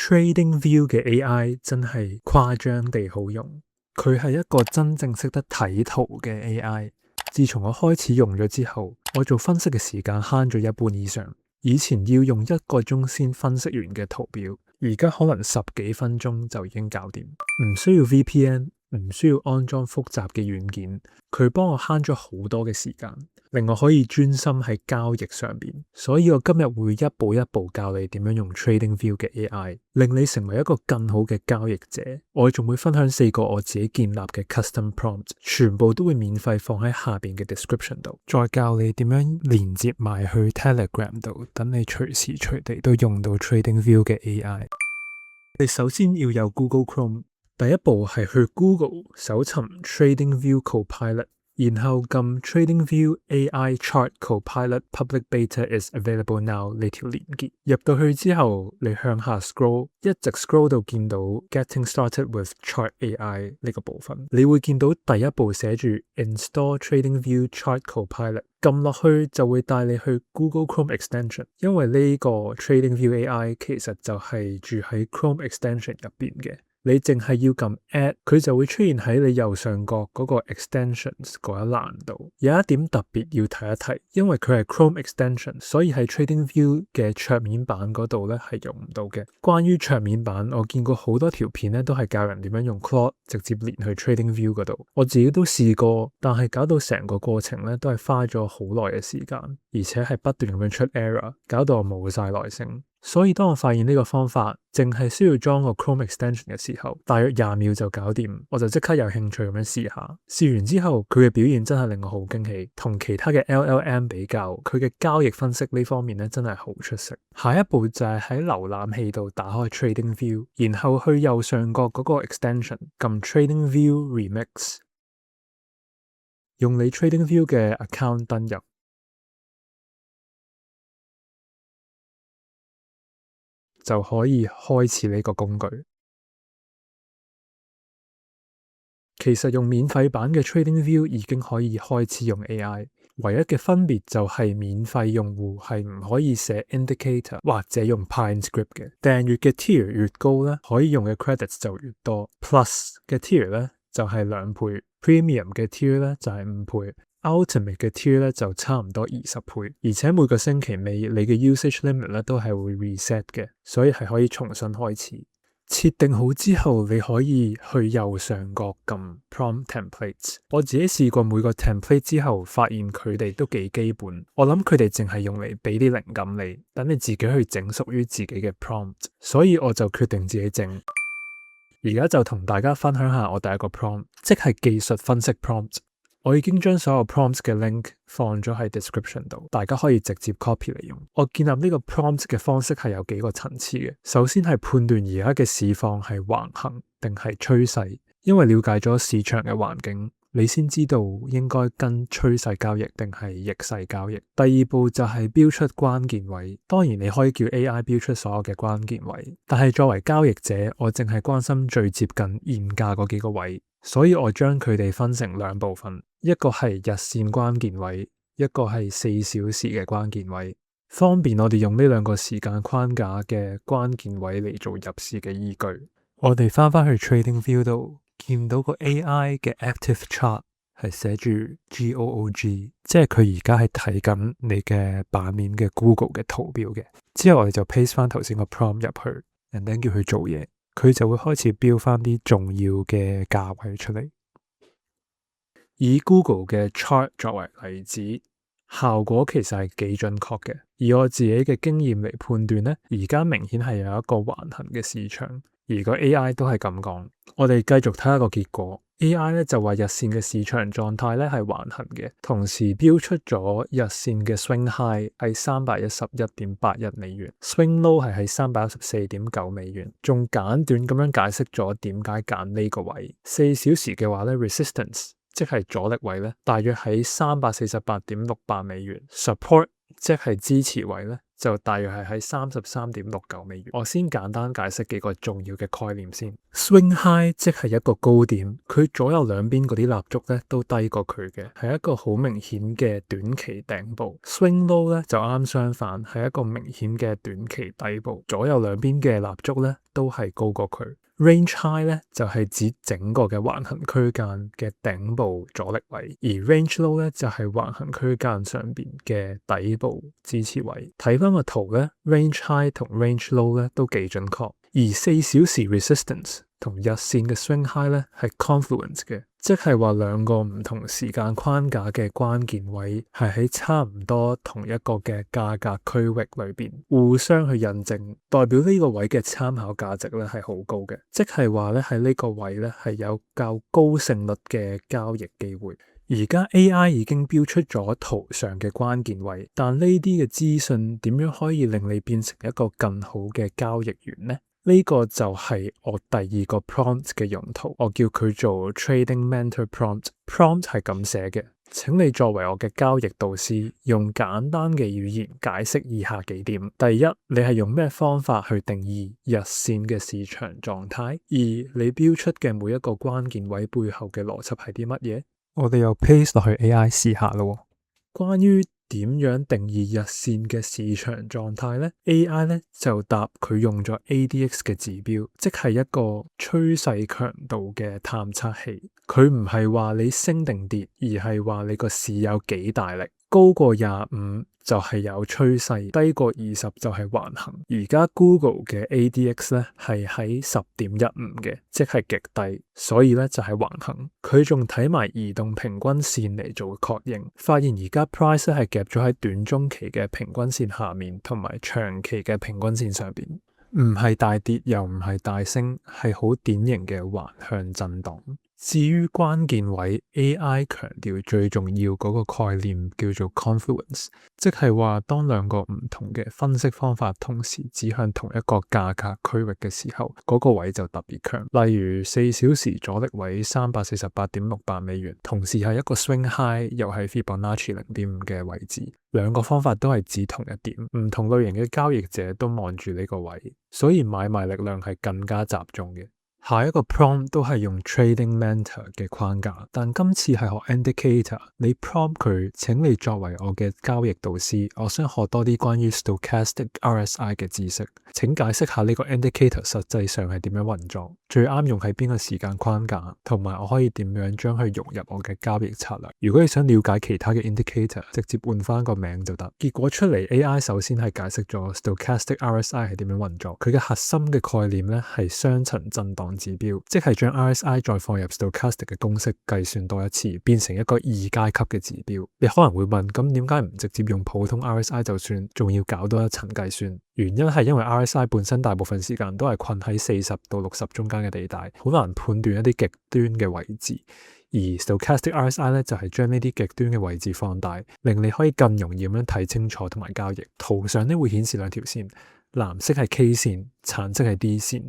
TradingView 嘅 AI 真係誇張地好用，佢係一個真正識得睇圖嘅 AI。自從我開始用咗之後，我做分析嘅時間慳咗一半以上。以前要用1個鐘先分析完嘅圖表，而家可能10幾分鐘就已經搞掂，唔需要 VPN， 唔需要安裝複雜嘅軟件，佢幫我慳咗好多嘅時間，令我可以專心喺交易上邊。所以我今日會一步一步教你點樣用 TradingView 嘅 AI， 令你成為一個更好嘅交易者。我仲會分享4個我自己建立嘅 Custom Prompt， 全部都會免費放喺下邊嘅 description 度，再教你點樣連接埋去 Telegram 度，等你隨時隨地都用到 TradingView 嘅 AI。你首先要有 Google Chrome， 第一步係去 Google 搜尋 TradingView Copilot， 然後撳 TradingView AI Chart Copilot Public Beta is available now 呢條連結。入到去之後，你向下 scroll， 一直 scroll 到見到 Getting Started with Chart AI 呢個部分，你會見到第一步寫住 Install TradingView Chart Copilot， 撳落去就會帶你去 Google Chrome Extension， 因為呢個 TradingView AI 其實就係住喺 Chrome Extension 入邊嘅。你淨係要撳 Add， 佢就會出現喺你右上角嗰個 Extensions 嗰一欄度。有一點特別要提一提，因為佢係 Chrome Extension， 所以喺 TradingView 嘅桌面版嗰度咧係用唔到嘅。關於桌面版，我見過好多條片咧都係教人點樣用 Claude 直接連去 TradingView 嗰度。我自己都試過，但係搞到成個過程咧都係花咗好耐嘅時間，而且係不斷咁樣出 error， 搞到我冇晒耐性。所以當我發現呢個方法淨係需要裝個 Chrome Extension 嘅時候，大約20秒就搞掂，我就即刻有興趣咁樣試下。試完之後，佢嘅表現真係令我好驚喜。同其他嘅 LLM 比較，佢嘅交易分析呢方面咧真係好出色。下一步就係喺瀏覽器度打開 TradingView， 然後去右上角嗰個 Extension 撳 TradingView Remix， 用你 TradingView 嘅 account 登入。就可以開始呢個工具。其實用免費版嘅 TradingView 已經可以開始用 AI， 唯一嘅分別就係免費用戶係唔可以寫 indicator 或者用 PineScript 嘅。訂閱嘅 tier 越高咧，可以用嘅 credits 就越多。Plus 嘅 tier 咧就係2倍，Premium 嘅 tier 咧就係5倍。Ultimate 嘅 tier 咧就差唔多20倍，而且每個星期尾你嘅 usage limit 咧都係會 reset 嘅，所以係可以重新開始。設定好之後，你可以去右上角撳 Prompt Templates。我自己試過每個 template 之後，發現佢哋都幾基本。我諗佢哋淨係用嚟俾啲靈感你，等你自己去整屬於自己嘅 prompt。所以我就決定自己整。而家就同大家分享下我第一個 prompt， 即係技術分析 prompt。我已經將所有 prompts 嘅 link 放咗喺 description 度，大家可以直接 copy 嚟用。我建立呢個 prompt 嘅方式係有幾個層次嘅。首先係判斷而家嘅市況係橫行定係趨勢，因為了解咗市場嘅環境，你先知道應該跟趨勢交易定係逆勢交易。第二步就係標出關鍵位，當然你可以叫 AI 標出所有嘅關鍵位，但係作為交易者，我淨係關心最接近現價嗰幾個位。所以我將佢哋分成2部分，一個係日線關鍵位，一個係4小時嘅關鍵位，方便我哋用呢2個時間框架嘅關鍵位嚟做入市嘅依據。我哋翻去 TradingView 度，見到個 AI 嘅 Active Chart 係寫住 GOOG， 即係佢而家係睇緊你嘅版面嘅 Google 嘅圖表嘅。之後我哋就 paste 翻頭先個 prompt 入去 ，and then 叫佢做嘢。佢就會開始標翻啲重要嘅價位出嚟。以 Google 嘅 chart 作為例子，效果其實係幾準確嘅。以我自己嘅經驗嚟判斷呢，而家明顯係有一個橫行嘅市場，而個 AI 都係咁講。我哋繼續睇下個結果。AI 咧就話日線嘅市場狀態咧係橫行嘅，同時標出咗日線嘅 swing high 係311.81美元，swing low 係喺314.9美元，仲簡短咁樣解釋咗點解揀呢個位。4小時嘅話咧 resistance 即係阻力位咧，大約喺348.68美元，support 即係支持位咧就大約係喺33.69美元。我先簡單解釋幾個重要嘅概念先。Swing high 即係一個高點，佢左右兩邊嗰啲蠟燭咧都低過佢嘅，係一個好明顯嘅短期頂部。Swing low 咧就啱相反，係一個明顯嘅短期底部，左右兩邊嘅蠟燭咧都係高過佢。Range high 咧就係指整個嘅橫行區間嘅頂部阻力位，而 range low 咧就係橫行區間上邊嘅底部支持位。睇翻個圖咧 ，range high 同 range low 咧都幾準確，而4小時 resistance 同日線嘅 swing high 咧係 confluence 嘅，即係話兩個唔同時間框架嘅關鍵位係喺差唔多同一個嘅價格區域裏邊互相去印證，代表呢個位嘅參考價值咧係好高嘅，即係話咧喺呢個位咧係有較高勝率嘅交易機會。而家 AI 已經標出咗圖上嘅關鍵位，但呢啲嘅資訊點樣可以令你變成一個更好嘅交易員呢？呢個就係我第二個 prompt 嘅用途，我叫佢做 Trading Mentor Prompt。prompt 係咁寫嘅，請你作為我嘅交易導師，用簡單嘅語言解釋以下幾點。第一，你係用咩方法去定義日線嘅市場狀態？二，你標出嘅每一個關鍵位背後嘅邏輯係啲乜嘢？我哋又 paste 落去 AI 試下咯。關於點樣定義日線嘅市場狀態呢？ AI 呢就答佢用咗 ADX 嘅指標，即係一個趨勢強度嘅探測器。佢唔係話你升定跌，而係話你個市有幾大力。高過25就係有趨勢，低過20就係橫行。而家 Google 嘅 ADX 咧係喺10.15嘅，即係極低，所以咧就係橫行。佢仲睇埋移動平均線嚟做確認，發現而家 price 咧係夾咗喺短中期嘅平均線下面，同埋長期嘅平均線上邊，唔係大跌又唔係大升，係好典型嘅橫向震盪。至於關鍵位 ，AI 強調最重要嗰個概念叫做 confluence， 即係話當兩個唔同嘅分析方法同時指向同一個價格區域嘅時候，嗰個位就特別強。例如4小時阻力位348.68美元，同時係一個 swing high， 又係 Fibonacci 0.5嘅位置。兩個方法都係指同一點，唔同類型嘅交易者都望住呢個位，所以買賣力量係更加集中嘅。下一個 prompt 都係用 Trading Mentor 嘅框架，但今次係學 Indicator。你 prompt 佢，請你作為我嘅交易導師，我想學多啲關於 Stochastic RSI 嘅知識。請解釋下呢個 Indicator 實際上係點樣運作，最啱用喺邊個時間框架，同埋我可以點樣將佢融入我嘅交易策略。如果你想了解其他嘅 Indicator，直接換翻個名就得。結果出嚟 AI 首先係解釋咗 Stochastic RSI 係點樣運作，佢嘅核心嘅概念咧係雙層震盪指標，即係將 RSI 再放入 Stochastic 嘅公式計算多一次，變成一個2階級嘅指標。你可能會問，咁點解唔直接用普通 RSI 就算，仲要搞多一層計算？原因係因為 RSI 本身大部分時間都係困喺40到60中間嘅地帶，好難判斷一啲極端嘅位置。而 Stochastic RSI 咧就係將呢啲極端嘅位置放大，令你可以更容易咁樣睇清楚同埋交易。圖上咧會顯示兩條線，藍色係 K 線，橙色係 D 線。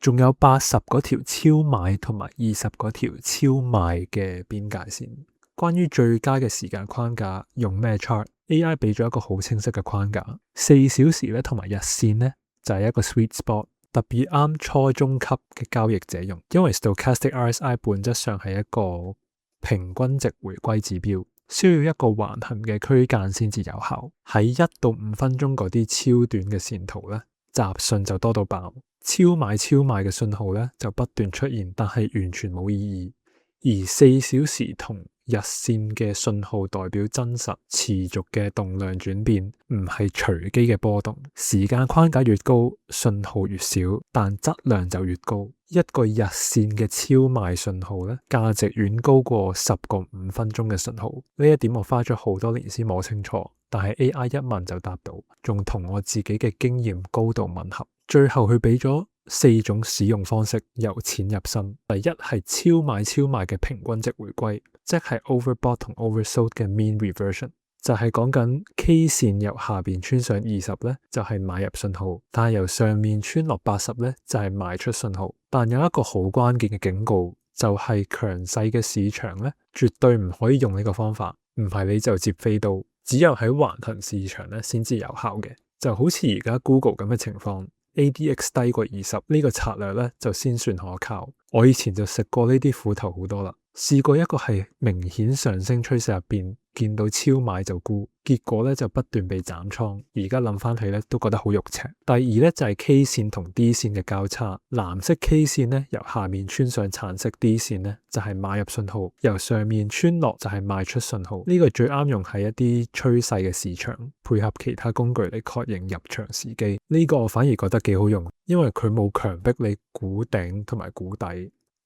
仲有80嗰條超買同埋20嗰條超賣嘅邊界線。關於最佳嘅時間框架用咩 chart？AI 俾咗一個好清晰嘅框架，4小時咧同埋日線咧就係一個 sweet spot，特別啱初中級嘅交易者用，因為 Stochastic RSI 本質上係一個平均值回歸指標，需要一個橫行嘅區間先至有效。喺1到5分鐘嗰啲超短嘅線圖咧，雜訊就多到爆。超買超賣嘅信號咧就不斷出現，但係完全冇意義。而4小時同日線嘅信號代表真實持續嘅動量轉變，唔係隨機嘅波動。時間框架越高，信號越少，但質量就越高。一個日線嘅超賣信號咧，價值遠高過10個5分鐘嘅信號。呢一點我花咗好多年先摸清楚，但係 AI 一問就答到，仲同我自己嘅經驗高度吻合。最後佢俾咗4種使用方式，由淺入深。第一係超買超賣嘅平均值回歸，即係 overbought 同 oversold 嘅 mean reversion， 就係講緊 K 線由下邊穿上20咧，就係買入信號，但係由上面穿落80咧，就係賣出信號。但有一個好關鍵嘅警告，就係強勢嘅市場咧，絕對唔可以用呢個方法，唔係你就接飛刀，只有喺橫行市場咧先至有效嘅。就好似而家 Google 咁嘅情況。ADX 低過20呢個策略咧就先算可靠。我以前就食過呢啲苦頭好多啦，試過一個係明顯上升趨勢入邊見到超買就沽，結果咧就不斷被斬倉。而家諗翻起咧都覺得好肉赤。第二咧就係 K 線同 D 線嘅交叉，藍色 K 線咧由下面穿上橙色 D 線咧就係買入信號，由上面穿落就係賣出信號。呢個最啱用喺一啲趨勢嘅市場，配合其他工具嚟確認入場時機。呢個我反而覺得幾好用，因為佢冇強迫你估頂同埋估底，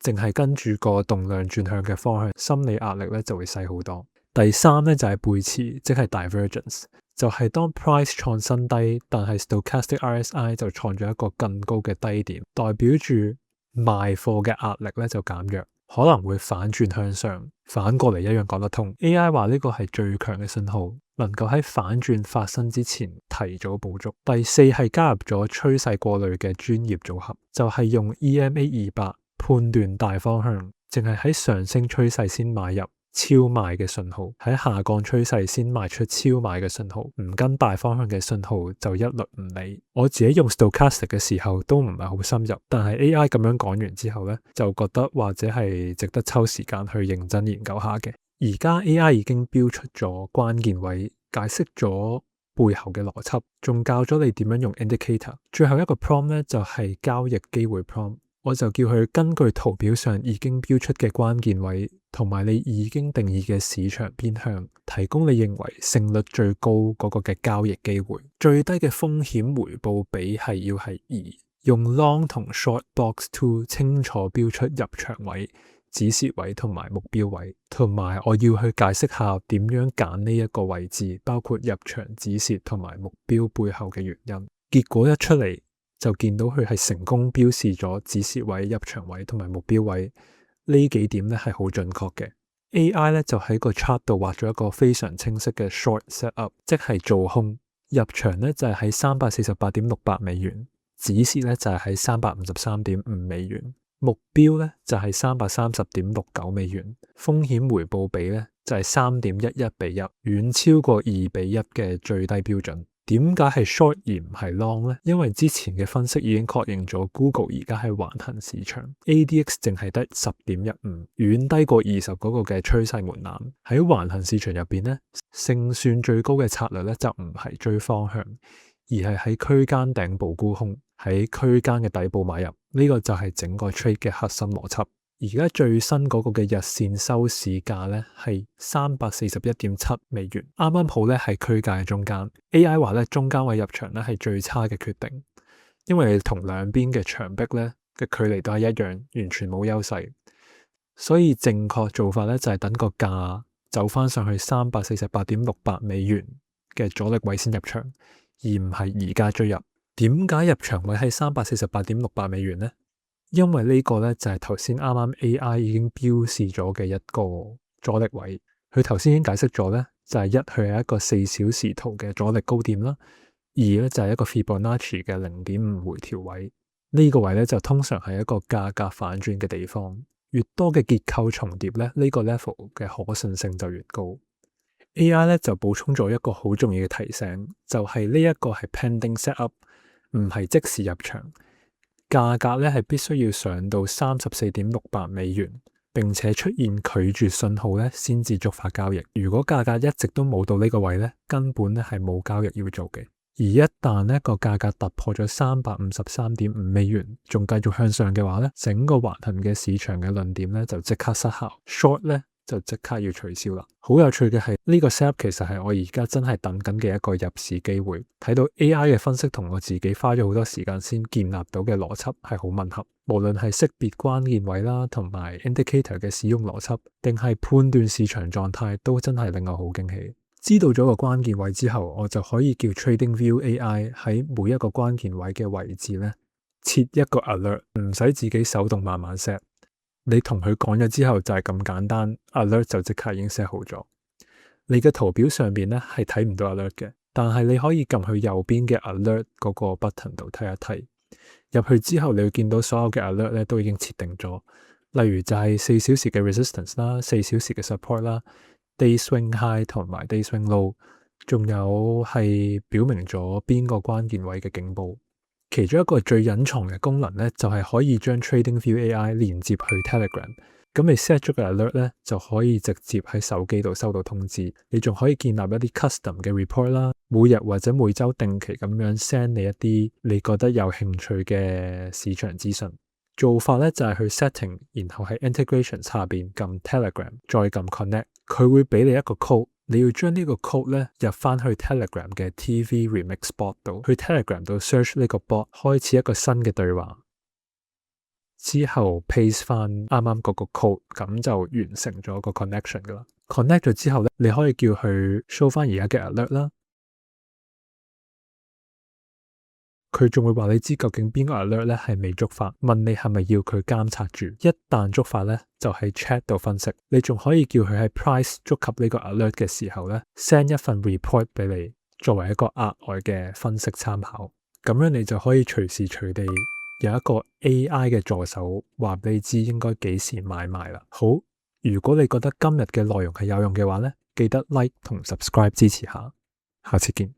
淨係跟住個動量轉向嘅方向，心理壓力咧就會細好多。第三咧就係背馳，即係 divergence， 就係當 price 創新低，但係 stochastic RSI 就創咗一個更高嘅低點，代表住賣貨嘅壓力咧就減弱，可能會反轉向上。反過嚟一樣講得通。AI 話呢個係最強嘅信號，能夠喺反轉發生之前提早捕捉。第四係加入咗趨勢過濾嘅專業組合，就係用 EMA 200判斷大方向，淨係喺上升趨勢先買入超賣嘅信號，喺下降趨勢先賣出超賣嘅信號，唔跟大方向嘅信號就一律唔理。我自己用 stochastic 嘅時候都唔係好深入，但係 AI 咁樣講完之後呢，就覺得或者係值得抽時間去認真研究下嘅。而家 AI 已經標出咗關鍵位，解釋咗背後嘅邏輯，仲教咗你點樣用 indicator。最後一個 prompt 呢，就係交易機會 prompt。我就叫佢根據圖表上已經標出嘅關鍵位，同埋你已經定義嘅市場偏向，提供你認為勝率最高嗰個嘅交易機會。最低嘅風險回報比係要係2，用 long 同 short box tool 清楚標出入場位、止蝕位同埋目標位，同埋我要去解釋下點樣揀呢一個位置，包括入場、止蝕同埋目標背後嘅原因。結果一出嚟，就見到佢係成功標示咗止蝕位、入場位同埋目標位呢幾點咧係好準確嘅。AI 咧就喺個 chart 度畫咗一個非常清晰嘅 short set up， 即係做空。入場咧就係喺348.68美元，止蝕咧就係喺353.5美元，目標咧就係330.69美元，風險回報比咧就係3.11比1，遠超過2比1嘅最低標準。點解係 short 而唔係 long 呢？因為之前嘅分析已經確認咗 Google 而家係橫行市場 ，ADX 淨係得10.15，遠低過20嗰個嘅趨勢門檻。喺橫行市場入邊呢，勝算最高嘅策略咧就唔係追方向，而係喺區間頂部沽空，喺區間嘅底部買入。呢個就係整個 trade 嘅核心邏輯。而家最新嗰個嘅日線收市價咧係341.7美元，啱啱好咧係區間嘅中間。AI 話咧中間位入場咧係最差嘅決定，因為同兩邊嘅牆壁咧嘅距離都係一樣，完全冇優勢。所以正確做法咧就係等個價走翻上去348.68美元嘅阻力位先入場，而唔係而家追入。點解入場位係348.68美元呢？因為呢個咧就係頭先啱啱 AI 已經標示咗嘅一個阻力位，佢頭先已經解釋咗咧，就係一佢係一個4小時圖嘅阻力高點啦，二咧就係一個 Fibonacci 嘅0.5回調位，呢個位咧就通常係一個價格反轉嘅地方，越多嘅結構重疊咧，呢個 level 嘅可信性就越高。AI 咧就補充咗一個好重要嘅提醒，就係呢一個係 pending set up， 唔係即時入場。價格咧係必須要上到34.68美元，並且出現拒絕信號咧，先至觸發交易。如果價格一直都冇到呢個位咧，根本咧係冇交易要做嘅。而一旦呢個價格突破咗353.5美元，仲繼續向上嘅話咧，整個橫行嘅市場嘅論點咧就即刻失效 ，short 咧就即刻要取消啦。好有趣嘅係呢個 setup 其實係我而家真係等緊嘅一個入市機會。睇到 AI 嘅分析同我自己花咗好多時間先建立到嘅邏輯係好吻合，無論係識別關鍵位啦，同埋 indicator 嘅使用邏輯，定係判斷市場狀態，都真係令我好驚喜。知道咗個關鍵位之後，我就可以叫 TradingView AI 喺每一個關鍵位嘅位置咧設一個 alert， 唔使自己手動慢慢 set。你同佢講咗之後就係咁簡單 ，alert 就即刻已經 set 好咗。你嘅圖表上邊咧係睇唔到 alert 嘅，但係你可以撳去右邊嘅 alert 嗰個 button 度睇一睇。入去之後，你會見到所有嘅 alert 咧都已經設定咗，例如就係4小時嘅 resistance 啦、4小時嘅 support 啦、day swing high 同埋 day swing low。仲有係表明咗邊個關鍵位嘅警報。其中一個最隱藏嘅功能咧，就係可以將 TradingView AI 連接去 Telegram。咁你 set 咗個 alert 咧，就可以直接喺手機度收到通知。你仲可以建立一啲 custom 嘅 report 啦，每日或者每週定期咁樣 send 你一啲你覺得有興趣嘅市場資訊。做法咧就係去 setting，然後喺 integration 下邊撳 Telegram，再撳 connect，佢會俾你一個 code。你要將呢個 code 咧入翻去 Telegram 嘅 TV Remix Bot 度，去 Telegram 度 search 呢個 bot，開始一個新嘅對話，之後 paste 翻啱啱嗰個 code，咁就完成咗個 connection 噶啦。connect 咗之後咧，你可以叫佢 show 翻而家嘅 alert 啦。佢仲會話你知究竟邊個 alert 咧係未觸發，問你係咪要佢監察住。一旦觸發咧，就喺 chat 度分析。你仲可以叫佢喺 price 觸及呢個 alert 嘅時候咧 ，send 一份 report 俾你，作為一個額外嘅分析參考。咁樣你就可以隨時隨地有一個 AI 嘅助手話俾你知應該幾時買賣啦。好，如果你覺得今日嘅內容係有用嘅話咧，記得 like 同 subscribe 支持下。下次見。